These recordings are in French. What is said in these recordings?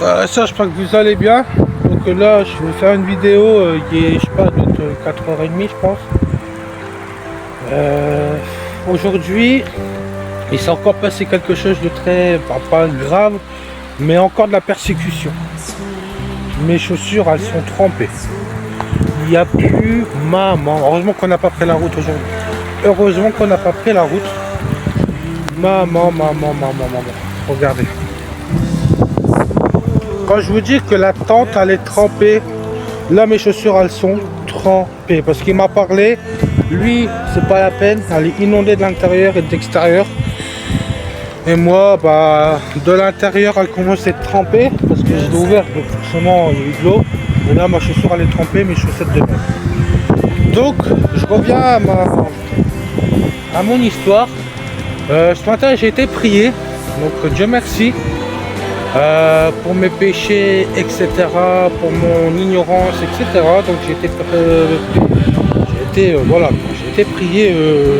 frères et sœurs, j'espère que vous allez bien. Donc là, je vais faire une vidéo qui est, je sais pas, de 4h30, je pense. Aujourd'hui, il s'est encore passé quelque chose de très, pas grave, mais encore de la persécution. Mes chaussures, elles sont trempées. Il n'y a plus maman. Heureusement qu'on n'a pas pris la route aujourd'hui. Heureusement qu'on n'a pas pris la route. Maman. Regardez. Quand je vous dis que la tente elle est trempée, là mes chaussures elles sont trempées. Parce qu'il m'a parlé, lui c'est pas la peine, elle est inondée de l'intérieur et de l'extérieur. Et moi bah de l'intérieur elle commence à être trempée parce que je l'ai ouvert, donc forcément il y a eu de l'eau. Et là ma chaussure elle est trempée, mes chaussettes de même. Donc je reviens à mon histoire. Ce matin j'ai été prié, donc Dieu merci. Pour mes péchés, etc., pour mon ignorance, etc. Donc j'ai été prié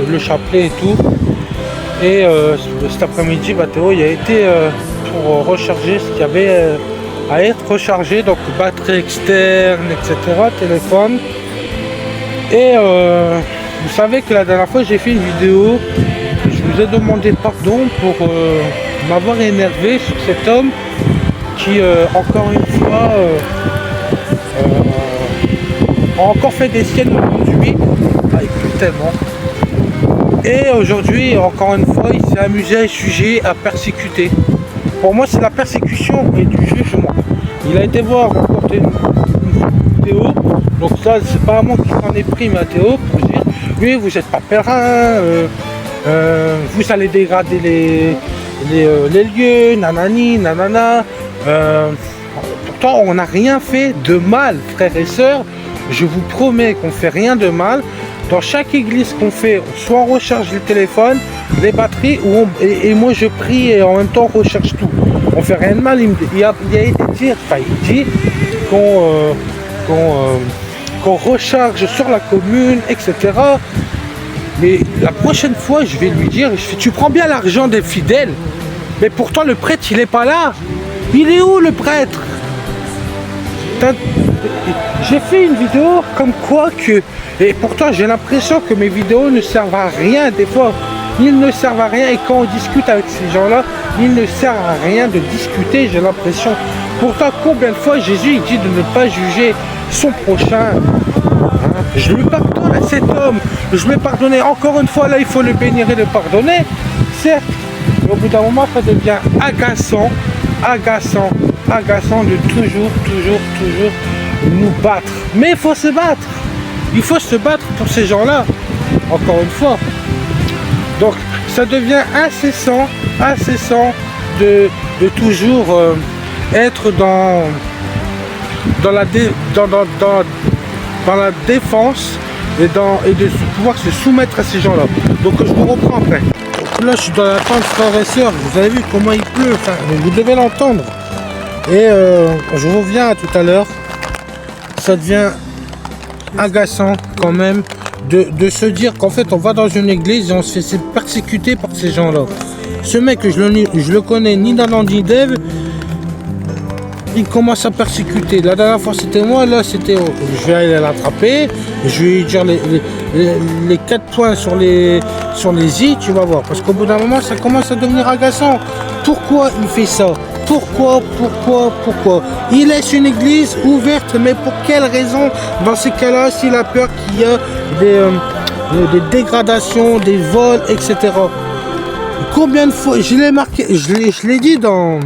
le chapelet et tout. Et cet après-midi, Théo il a été pour recharger ce qu'il y avait à être rechargé, donc batterie externe, etc., téléphone. Et vous savez que la dernière fois j'ai fait une vidéo, je vous ai demandé pardon pour m'avoir énervé sur cet homme qui encore une fois a encore fait des siennes aujourd'hui. Il pleut tellement. Et aujourd'hui, encore une fois, il s'est amusé à sujet à persécuter. Pour moi, c'est la persécution et du jugement. Il a été voir encore une vidéo. Donc ça, c'est pas moi qui s'en ai pris, Mathéo, pour dire oui, vous n'êtes pas pèlerin, vous allez dégrader les lieux, nanani, nanana. Pourtant, on n'a rien fait de mal, frères et sœurs. Je vous promets qu'on fait rien de mal. Dans chaque église qu'on fait, soit on recharge les téléphones, les batteries, et moi je prie et en même temps on recharge tout. On fait rien de mal. Il a été dit qu'on recharge sur la commune, etc. Mais la prochaine fois, je vais lui dire, tu prends bien l'argent des fidèles, mais pourtant le prêtre, il n'est pas là. Il est où le prêtre? J'ai fait une vidéo comme quoi que... Et pourtant, j'ai l'impression que mes vidéos ne servent à rien. Des fois, ils ne servent à rien. Et quand on discute avec ces gens-là, il ne sert à rien de discuter, j'ai l'impression. Pourtant, combien de fois Jésus il dit de ne pas juger son prochain? Je lui pardonne à cet homme. Je lui ai pardonné. Encore une fois, là, il faut le bénir et le pardonner. Certes, mais au bout d'un moment, ça devient agaçant de toujours nous battre. Mais il faut se battre. Il faut se battre pour ces gens-là. Encore une fois. Donc, ça devient incessant de toujours être dans la défense et de pouvoir se soumettre à ces gens-là. Donc, je vous reprends après. Donc, là, je suis dans la tente, frères et sœurs. Vous avez vu comment il pleut. Enfin, vous devez l'entendre. Et je reviens à tout à l'heure. Ça devient agaçant quand même de se dire qu'en fait on va dans une église et on se fait persécuter par ces gens-là. Ce mec, je le connais ni d'Adam ni d'Ève, il commence à persécuter. La dernière fois c'était moi, là c'était je vais aller l'attraper, je vais lui dire les 4 points sur les i, tu vas voir. Parce qu'au bout d'un moment ça commence à devenir agaçant. Pourquoi il fait ça? Pourquoi? Il laisse une église ouverte, mais pour quelle raison? Dans ces cas-là, s'il a peur qu'il y a des dégradations, des vols, etc. Combien de fois, je l'ai marqué, je l'ai dit dans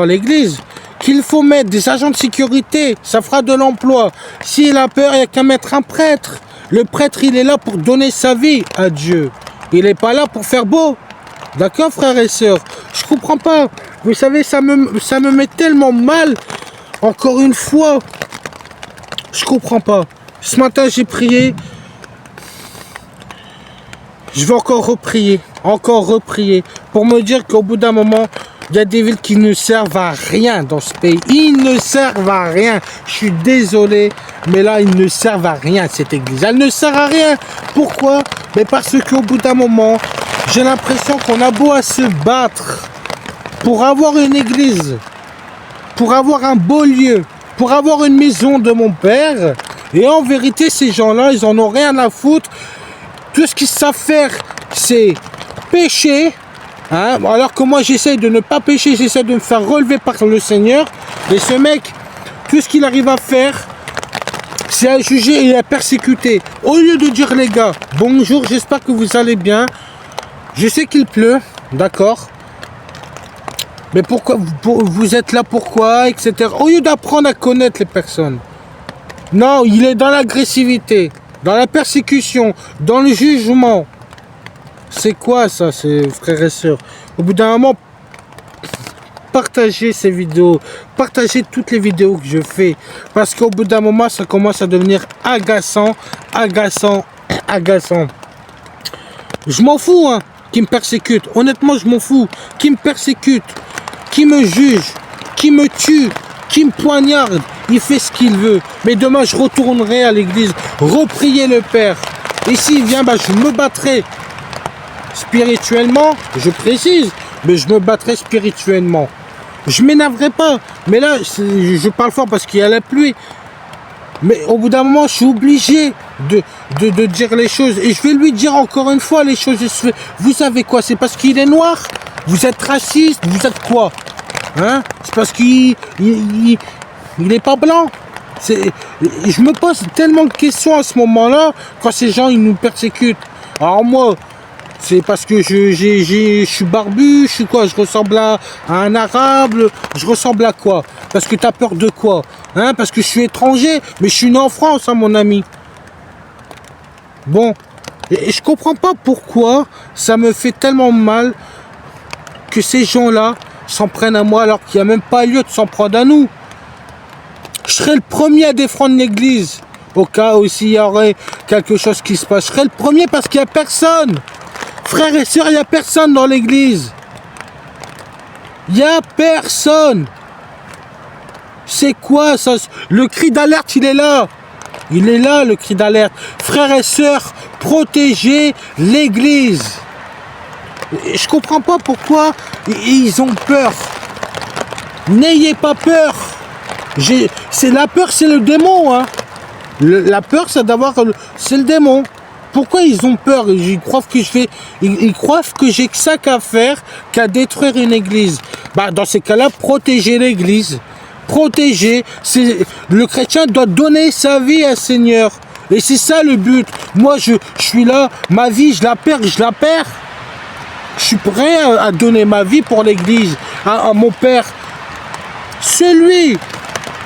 l'église, qu'il faut mettre des agents de sécurité, ça fera de l'emploi. S'il a peur, il n'y a qu'à mettre un prêtre. Le prêtre, il est là pour donner sa vie à Dieu. Il n'est pas là pour faire beau. D'accord, frères et sœurs? Je comprends pas. Vous savez, ça me met tellement mal. Encore une fois, je comprends pas. Ce matin, j'ai prié. Je vais encore reprier pour me dire qu'au bout d'un moment, il y a des villes qui ne servent à rien dans ce pays. Ils ne servent à rien. Je suis désolé, mais là, ils ne servent à rien, cette église. Elle ne sert à rien. Pourquoi? Mais parce qu'au bout d'un moment, j'ai l'impression qu'on a beau à se battre pour avoir une église pour avoir un beau lieu, pour avoir une maison de mon père. Et en vérité, ces gens-là, ils en ont rien à foutre. Tout ce qu'ils savent faire, c'est pécher. Hein, alors que moi, j'essaie de ne pas pécher, j'essaie de me faire relever par le Seigneur. Et ce mec, tout ce qu'il arrive à faire, c'est à juger et à persécuter. Au lieu de dire, les gars, bonjour, j'espère que vous allez bien. Je sais qu'il pleut, d'accord. Mais pourquoi vous êtes là, pourquoi, etc. Au lieu d'apprendre à connaître les personnes. Non, il est dans l'agressivité, dans la persécution, dans le jugement. C'est quoi ça, ces frères et sœurs? Au bout d'un moment, partagez ces vidéos, partagez toutes les vidéos que je fais. Parce qu'au bout d'un moment, ça commence à devenir agaçant, agaçant, agaçant. Je m'en fous, hein, qui me persécute. Honnêtement, je m'en fous. Qui me persécute, qui me juge, qui me tue, qui me poignarde, il fait ce qu'il veut. Mais demain, je retournerai à l'église, reprier le Père. Et s'il vient, bah, je me battrai. Spirituellement, je précise, mais je me battrai spirituellement. Je m'énerverai pas. Mais là, je parle fort parce qu'il y a la pluie. Mais au bout d'un moment, je suis obligé de dire les choses. Et je vais lui dire encore une fois les choses. Vous savez quoi? C'est parce qu'il est noir? Vous êtes raciste? Vous êtes quoi? Hein? C'est parce qu'il n'est pas blanc? Je me pose tellement de questions à ce moment-là, quand ces gens ils nous persécutent. Alors moi, c'est parce que je suis barbu, je suis quoi? Je ressemble à un arabe, je ressemble à quoi? Parce que tu as peur de quoi? Hein? Parce que je suis étranger, mais je suis né en France, hein, mon ami. Bon, et je comprends pas pourquoi ça me fait tellement mal que ces gens-là s'en prennent à moi alors qu'il n'y a même pas lieu de s'en prendre à nous. Je serai le premier à défendre l'église au cas où s'il y aurait quelque chose qui se passe. Je serai le premier parce qu'il n'y a personne. Frères et sœurs, il n'y a personne dans l'église. Il n'y a personne. C'est quoi ça? Le cri d'alerte, il est là. Il est là, le cri d'alerte. Frères et sœurs, protégez l'église. Je comprends pas pourquoi ils ont peur. N'ayez pas peur. C'est la peur, c'est le démon. Hein. La peur, c'est c'est le démon. Pourquoi ils ont peur? Ils croient que j'ai que ça qu'à faire, qu'à détruire une église. Bah, dans ces cas-là, protégez l'église. Protégez. Le chrétien doit donner sa vie à Seigneur. Et c'est ça le but. Moi, je suis là, ma vie, je la perds. Je suis prêt à donner ma vie pour l'église, à mon père. Celui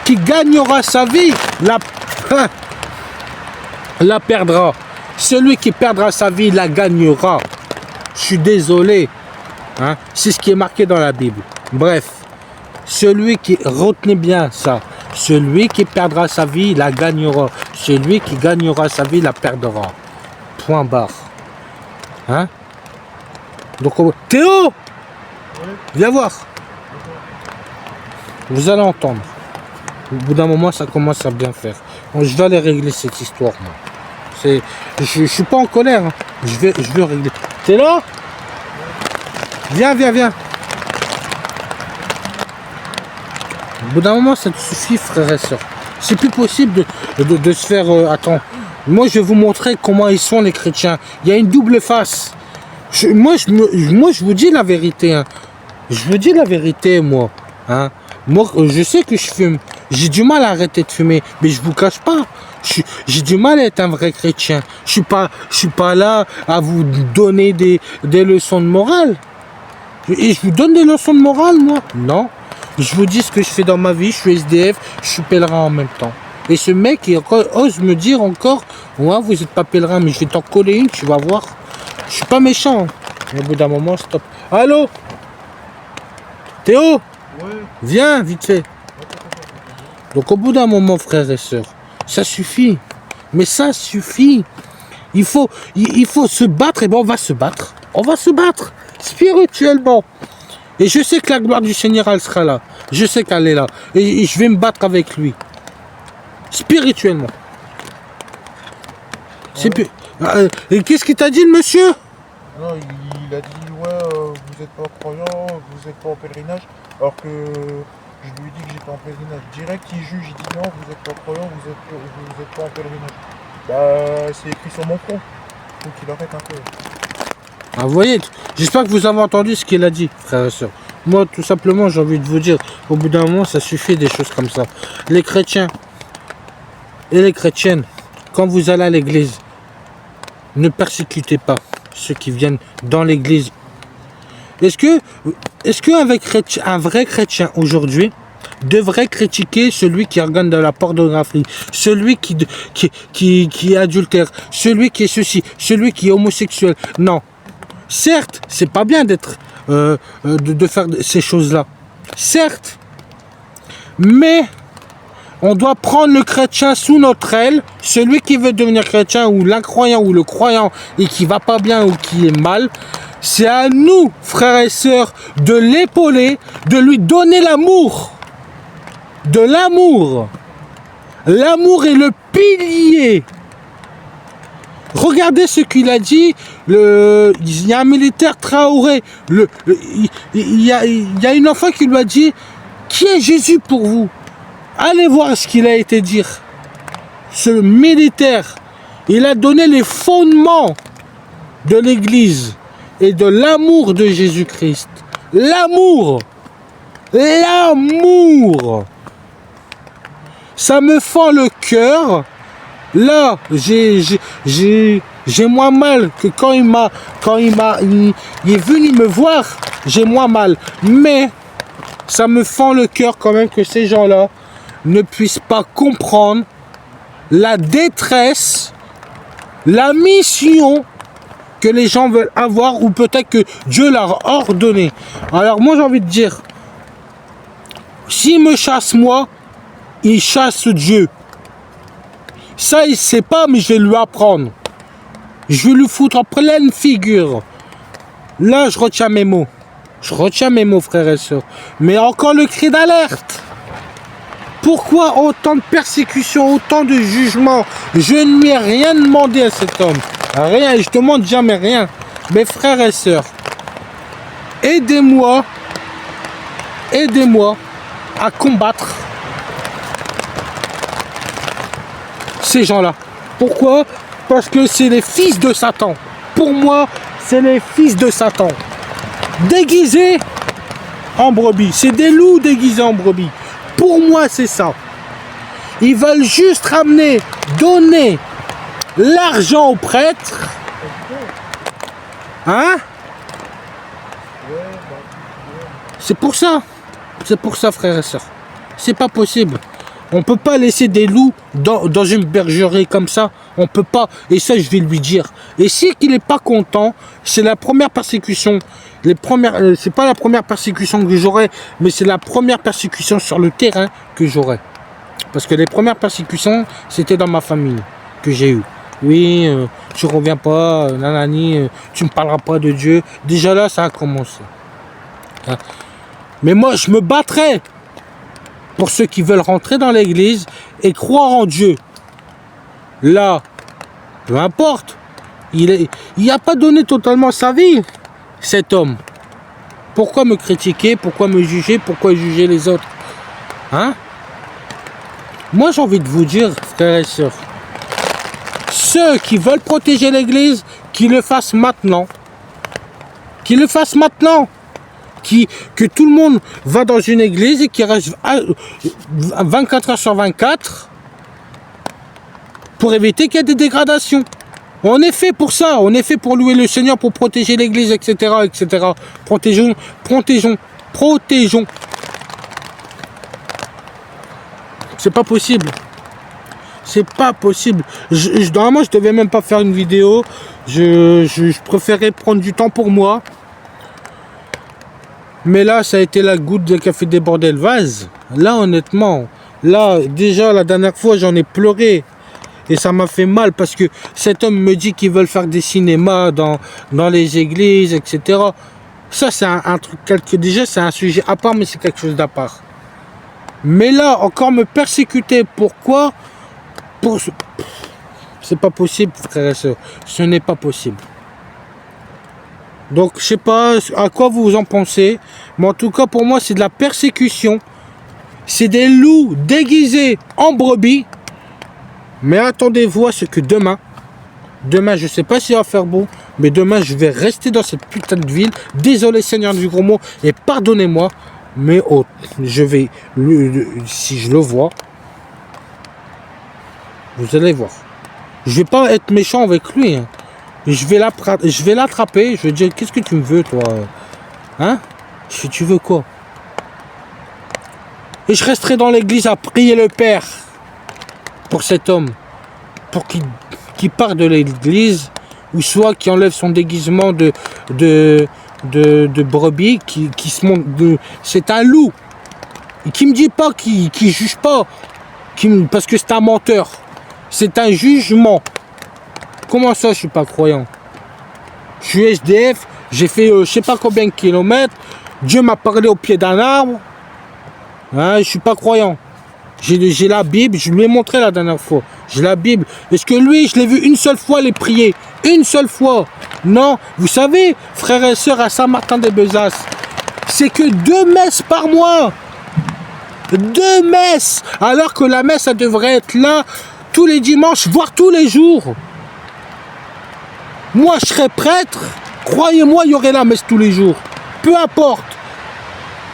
qui gagnera sa vie, la perdra. Celui qui perdra sa vie, la gagnera. Je suis désolé. Hein? C'est ce qui est marqué dans la Bible. Bref, retenez bien ça. Celui qui perdra sa vie, la gagnera. Celui qui gagnera sa vie, la perdra. Point barre. Hein? Donc, Théo, viens voir. Vous allez entendre. Au bout d'un moment, ça commence à bien faire. Donc, je vais aller régler cette histoire, moi. Je suis pas en colère. Hein. Je vais régler. T'es là? Viens. Au bout d'un moment, ça te suffit, frères et sœurs. C'est plus possible de se faire... attends. Moi, je vais vous montrer comment ils sont, les chrétiens. Il y a une double face. Moi, je vous dis la vérité. Hein. Je vous dis la vérité, moi. Hein. Moi, je sais que je fume. J'ai du mal à arrêter de fumer. Mais je vous cache pas. J'ai du mal à être un vrai chrétien. Je suis pas là à vous donner des leçons de morale. Et je vous donne des leçons de morale, moi? Non. Je vous dis ce que je fais dans ma vie. Je suis SDF, je suis pèlerin en même temps. Et ce mec, il ose me dire encore, ouais, vous n'êtes pas pèlerin, mais je vais t'en coller une, tu vas voir. Je suis pas méchant. Au bout d'un moment, stop. Allô? Théo? Ouais. Viens, vite fait. Donc au bout d'un moment, frères et sœurs, ça suffit. Mais ça suffit. Il faut se battre. Et bien on va se battre. On va se battre spirituellement. Et je sais que la gloire du Seigneur, elle sera là. Je sais qu'elle est là. Et je vais me battre avec lui. Spirituellement. C'est plus... et qu'est-ce qu'il t'a dit, le monsieur? Non, il a dit, ouais, vous n'êtes pas croyant, vous n'êtes pas en pèlerinage, alors que Je lui ai dit que j'étais en pèlerinage. Direct, il juge, il dit non, vous êtes pas croyant, vous êtes pas en pèlerinage. Bah, c'est écrit sur mon front. Faut qu'il arrête un peu. Ah, vous voyez, j'espère que vous avez entendu ce qu'il a dit, frères et sœurs. Moi, tout simplement, j'ai envie de vous dire, au bout d'un moment, ça suffit des choses comme ça. Les chrétiens et les chrétiennes, quand vous allez à l'église, ne persécutez pas ceux qui viennent dans l'église. Est-ce que un vrai chrétien aujourd'hui devrait critiquer celui qui regarde de la pornographie, celui qui est adultère, celui qui est ceci, celui qui est homosexuel? Non. Certes, c'est pas bien d'être de faire ces choses-là. Certes. Mais on doit prendre le chrétien sous notre aile, celui qui veut devenir chrétien, ou l'incroyant, ou le croyant, et qui va pas bien, ou qui est mal. C'est à nous, frères et sœurs, de l'épauler, de lui donner l'amour. De l'amour. L'amour est le pilier. Regardez ce qu'il a dit. Il y a un militaire Traoré. Il y a une enfant qui lui a dit: qui est Jésus pour vous? Allez voir ce qu'il a été dire. Ce militaire, il a donné les fondements de l'Église et de l'amour de Jésus-Christ. L'amour. L'amour. Ça me fend le cœur. Là, j'ai moins mal que quand il est venu me voir, j'ai moins mal. Mais ça me fend le cœur quand même que ces gens-là ne puissent pas comprendre la détresse, la mission que les gens veulent avoir, ou peut-être que Dieu leur a ordonné. Alors moi j'ai envie de dire, s'il me chasse moi, il chasse Dieu. Ça il sait pas, mais je vais lui apprendre. Je vais lui foutre en pleine figure. Là je retiens mes mots. Je retiens mes mots, frères et sœurs. Mais encore le cri d'alerte. Pourquoi autant de persécutions, autant de jugements? Je ne lui ai rien demandé à cet homme. Rien, je demande jamais rien. Mes frères et sœurs, aidez-moi à combattre ces gens-là. Pourquoi? Parce que c'est les fils de Satan. Pour moi, c'est les fils de Satan. Déguisés en brebis. C'est des loups déguisés en brebis. Pour moi, c'est ça. Ils veulent juste ramener, donner l'argent aux prêtres. Hein? C'est pour ça. C'est pour ça, frères et sœurs. C'est pas possible. On peut pas laisser des loups dans une bergerie comme ça. On peut pas. Et ça, je vais lui dire. Et si qu'il n'est pas content, c'est la première persécution. C'est pas la première persécution que j'aurai, mais c'est la première persécution sur le terrain que j'aurai. Parce que les premières persécutions, c'était dans ma famille que j'ai eu. Oui, tu reviens pas, nanani, tu me parleras pas de Dieu. Déjà là, ça a commencé. Hein? Mais moi, je me battrai pour ceux qui veulent rentrer dans l'église et croire en Dieu. Là, peu importe, il n'a pas donné totalement sa vie, cet homme. Pourquoi me critiquer? Pourquoi me juger? Pourquoi juger les autres? Hein? Moi, j'ai envie de vous dire, frères et sœurs, ceux qui veulent protéger l'église, qu'ils le fassent maintenant. Qu'ils le fassent maintenant. Que tout le monde va dans une église et qui reste 24 heures sur 24 pour éviter qu'il y ait des dégradations. On est fait pour ça, on est fait pour louer le Seigneur, pour protéger l'église, etc., etc. Protégeons. C'est pas possible. C'est pas possible. Normalement, je devais même pas faire une vidéo. Je préférais prendre du temps pour moi. Mais là, ça a été la goutte de café débordé le vase. Là, honnêtement, là, déjà, la dernière fois, j'en ai pleuré. Et ça m'a fait mal parce que cet homme me dit qu'ils veulent faire des cinémas dans les églises, etc. Ça, c'est un truc, déjà, c'est un sujet à part, mais c'est quelque chose d'à part. Mais là, encore me persécuter, pourquoi? C'est pas possible, frères et sœurs. Ce n'est pas possible. Donc, je sais pas à quoi vous en pensez, mais en tout cas, pour moi, c'est de la persécution C'est des loups déguisés en brebis. Mais attendez-vous à ce que demain, je sais pas s'il va faire beau, mais demain je vais rester dans cette putain de ville. Désolé Seigneur du gros mot et pardonnez-moi, mais je vais, si je le vois, vous allez voir. Je vais pas être méchant avec lui. Hein. Je vais l'attraper. Je vais dire, qu'est-ce que tu me veux, toi? Hein? Tu veux quoi? Et je resterai dans l'église à prier le Père pour cet homme. Pour qu'il parte de l'église. Ou soit qu'il enlève son déguisement de brebis. Qui se montre c'est un loup. Et qui me dit pas, qui juge pas. Parce que c'est un menteur. C'est un jugement. Comment ça, je suis pas croyant? Je suis SDF, j'ai fait je sais pas combien de kilomètres. Dieu m'a parlé au pied d'un arbre. Hein, je suis pas croyant. J'ai la Bible, je lui ai montré la dernière fois. J'ai la Bible. Est-ce que lui, je l'ai vu une seule fois les prier? Une seule fois? Non. Vous savez, frères et sœurs à Saint-Martin-des-Bezas, c'est que 2 messes par mois. 2 messes. Alors que la messe, ça devrait être là tous les dimanches, voire tous les jours. Moi, je serais prêtre. Croyez-moi, il y aurait la messe tous les jours. Peu importe.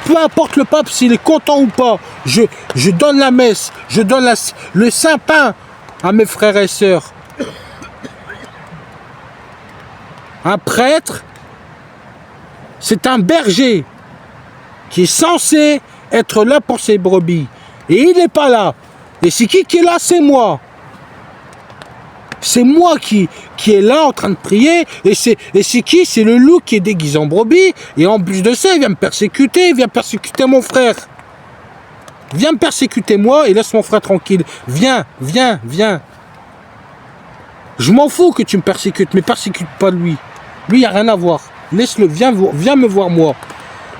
Peu importe le pape s'il est content ou pas. Je donne la messe. Je donne le saint pain à mes frères et sœurs. Un prêtre, c'est un berger qui est censé être là pour ses brebis. Et il n'est pas là. Et c'est qui est là? C'est moi. C'est moi qui est là en train de prier. Et c'est qui? C'est le loup qui est déguisé en brebis. Et en plus de ça, il vient me persécuter. Il vient persécuter mon frère. Viens me persécuter moi et laisse mon frère tranquille. Viens, viens, viens. Je m'en fous que tu me persécutes, mais persécute pas lui. Lui, il n'y a rien à voir. Laisse-le, viens me voir moi.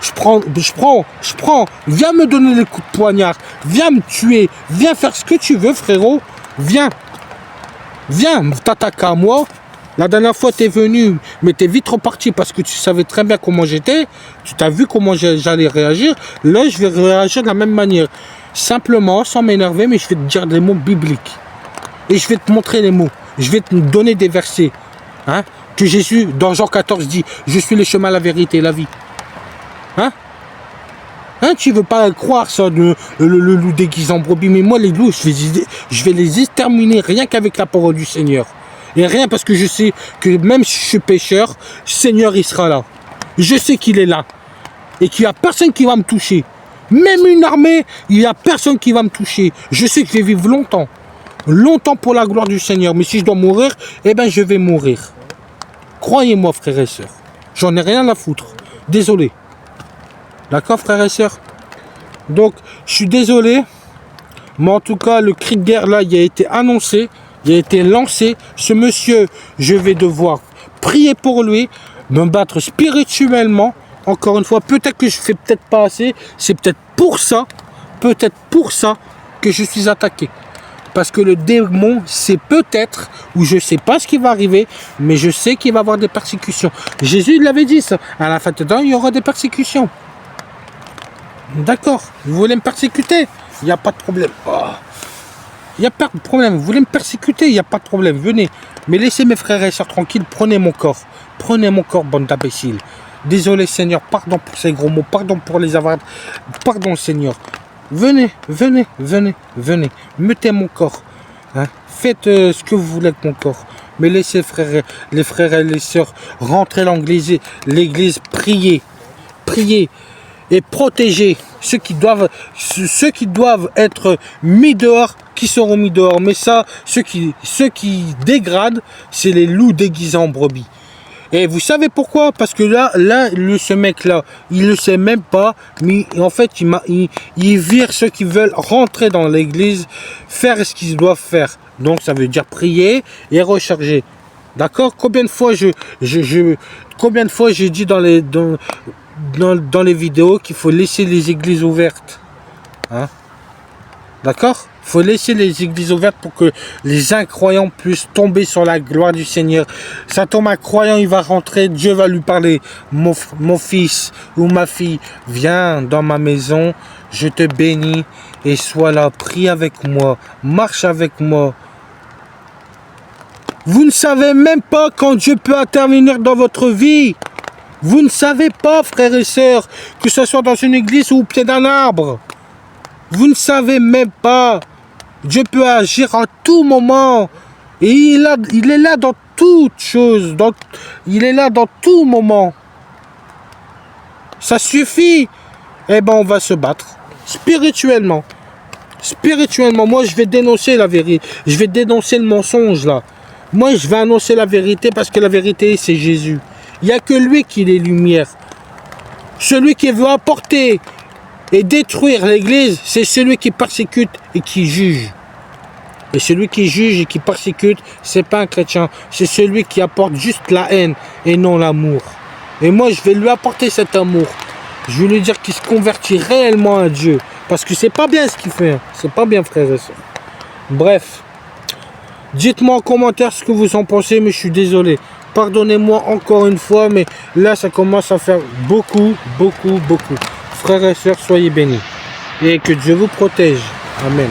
Je prends, viens me donner les coups de poignard. Viens me tuer. Viens faire ce que tu veux, frérot. Viens. Viens, t'attaques à moi. La dernière fois, t'es venu, mais t'es vite reparti parce que tu savais très bien comment j'étais. Tu t'as vu comment j'allais réagir. Là, je vais réagir de la même manière. Simplement, sans m'énerver, mais je vais te dire des mots bibliques. Et je vais te montrer les mots. Je vais te donner des versets. Hein? Que Jésus, dans Jean 14, dit, je suis le chemin, la vérité et la vie. Hein? Hein, tu veux pas croire ça, le loup déguisé en brebis, mais moi les loups, je vais les exterminer rien qu'avec la parole du Seigneur. Et rien parce que je sais que même si je suis pécheur, le Seigneur il sera là. Je sais qu'il est là. Et qu'il n'y a personne qui va me toucher. Même une armée, il n'y a personne qui va me toucher. Je sais que je vais vivre longtemps. Longtemps pour la gloire du Seigneur. Mais si je dois mourir, eh ben je vais mourir. Croyez-moi frères et sœurs. J'en ai rien à foutre. Désolé. D'accord, frères et sœurs? Donc, je suis désolé, mais en tout cas, le cri de guerre, là, il a été annoncé, il a été lancé. Ce monsieur, je vais devoir prier pour lui, me battre spirituellement. Encore une fois, peut-être que je fais peut-être pas assez. C'est peut-être pour ça que je suis attaqué. Parce que le démon, c'est peut-être, ou je ne sais pas ce qui va arriver, mais je sais qu'il va y avoir des persécutions. Jésus, il l'avait dit ça. À la fin de temps, il y aura des persécutions. D'accord, vous voulez me persécuter? Il n'y a pas de problème. Il n'y a pas de problème. Vous voulez me persécuter? Il n'y a pas de problème. Venez. Mais laissez mes frères et sœurs tranquilles. Prenez mon corps. Prenez mon corps, bande d'imbéciles. Désolé, Seigneur. Pardon pour ces gros mots. Pardon pour les avoir. Pardon, Seigneur. Venez, venez, venez, venez. Mettez mon corps. Hein? Faites ce que vous voulez avec mon corps. Mais laissez les frères et les sœurs rentrer dans l'église, prier. Prier. Et protéger ceux qui doivent être mis dehors, qui seront mis dehors. Mais ça, ceux qui dégradent, c'est les loups déguisés en brebis. Et vous savez pourquoi? Parce que là, ce mec-là, il ne sait même pas, mais en fait, il vire ceux qui veulent rentrer dans l'église, faire ce qu'ils doivent faire. Donc, ça veut dire prier et recharger. D'accord? Combien de fois j'ai dit dans les vidéos qu'il faut laisser les églises ouvertes. Hein? D'accord? faut laisser les églises ouvertes pour que les incroyants puissent tomber sur la gloire du Seigneur. Ça tombe un croyant, il va rentrer, Dieu va lui parler. Mon fils ou ma fille, viens dans ma maison, je te bénis et sois là, prie avec moi, marche avec moi. Vous ne savez même pas quand Dieu peut intervenir dans votre vie. Vous ne savez pas, frères et sœurs, que ce soit dans une église ou au pied d'un arbre. Vous ne savez même pas. Dieu peut agir à tout moment. Et il est là dans toutes choses. Il est là dans tout moment. Ça suffit. Eh ben, on va se battre. Spirituellement. Spirituellement. Moi, je vais dénoncer la vérité. Je vais dénoncer le mensonge, là. Moi, je vais annoncer la vérité parce que la vérité, c'est Jésus. Il n'y a que lui qui est lumière. Celui qui veut apporter et détruire l'église, c'est celui qui persécute et qui juge. Et celui qui juge et qui persécute, c'est pas un chrétien. C'est celui qui apporte juste la haine et non l'amour. Et moi, je vais lui apporter cet amour. Je vais lui dire qu'il se convertit réellement à Dieu. Parce que c'est pas bien ce qu'il fait. C'est pas bien, frères et sœurs. Bref. Dites-moi en commentaire ce que vous en pensez, mais je suis désolé. Pardonnez-moi encore une fois, mais là, ça commence à faire beaucoup. Frères et sœurs, soyez bénis. Et que Dieu vous protège. Amen.